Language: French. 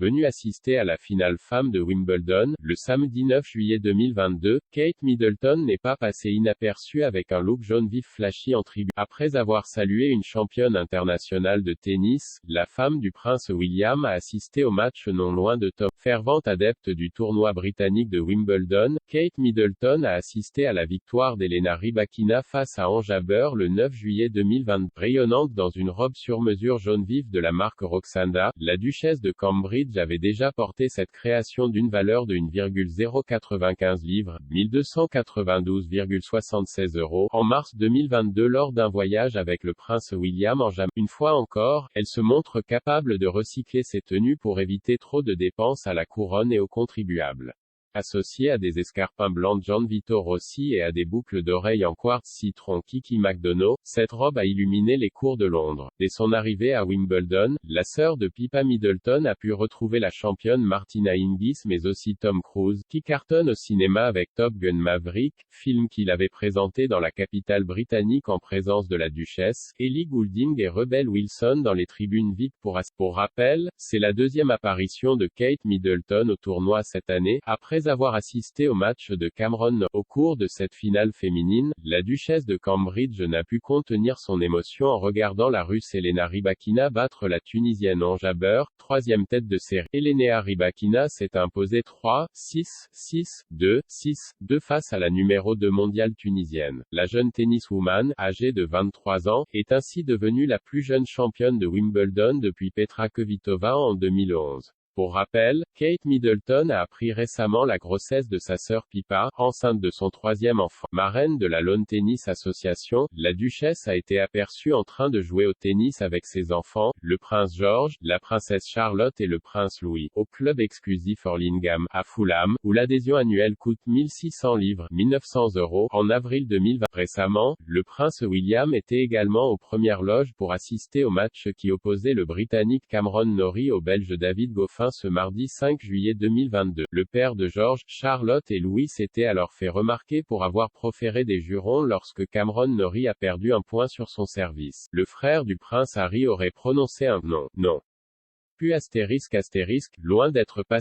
venue assister à la finale femmes de Wimbledon, le samedi 9 juillet 2022, Kate Middleton n'est pas passée inaperçue avec un look jaune vif flashy en tribune. Après avoir salué une championne internationale de tennis, la femme du prince William a assisté au match non loin de Tom. Fervente adepte du tournoi britannique de Wimbledon, Kate Middleton a assisté à la victoire d'Elena Rybakina face à Ons Jabeur le 9 juillet 2022. Rayonnante dans une robe sur mesure jaune vif de la marque Roxanda, la duchesse de Cambridge avait déjà porté cette création d'une valeur de 1,095 livres, 1292,76 € en mars 2022 lors d'un voyage avec le prince William en Jamaïque. Une fois encore, elle se montre capable de recycler ses tenues pour éviter trop de dépenses à la couronne et aux contribuables. Associée à des escarpins blancs de Gianvito Rossi et à des boucles d'oreilles en quartz citron Kiki McDonough, cette robe a illuminé les cours de Londres. Dès son arrivée à Wimbledon, la sœur de Pippa Middleton a pu retrouver la championne Martina Hingis mais aussi Tom Cruise, qui cartonne au cinéma avec Top Gun Maverick, film qu'il avait présenté dans la capitale britannique en présence de la duchesse, Ellie Goulding et Rebel Wilson dans les tribunes VIP pour rappel, c'est la deuxième apparition de Kate Middleton au tournoi cette année, après avoir assisté au match de Cameron Norrie. Au cours de cette finale féminine, la duchesse de Cambridge n'a pu contenir son émotion en regardant la Russe Elena Rybakina battre la Tunisienne Ons Jabeur, troisième tête de série. Elena Rybakina s'est imposée 3-6, 6-2, 6-2 face à la numéro 2 mondiale tunisienne. La jeune tenniswoman, âgée de 23 ans, est ainsi devenue la plus jeune championne de Wimbledon depuis Petra Kvitova en 2011. Pour rappel, Kate Middleton a appris récemment la grossesse de sa sœur Pippa, enceinte de son troisième enfant. Marraine de la Lawn Tennis Association, la duchesse a été aperçue en train de jouer au tennis avec ses enfants, le prince George, la princesse Charlotte et le prince Louis, au club exclusif Hurlingham, à Fulham, où l'adhésion annuelle coûte 1600 livres, 1900 €, en avril 2020. Récemment, le prince William était également aux premières loges pour assister au match qui opposait le Britannique Cameron Norrie au Belge David Goffin ce mardi 5 juillet 2022. Le père de George, Charlotte et Louis s'était alors fait remarquer pour avoir proféré des jurons lorsque Cameron Norrie a perdu un point sur son service. Le frère du prince Harry aurait prononcé un non. Puis ***, loin d'être passé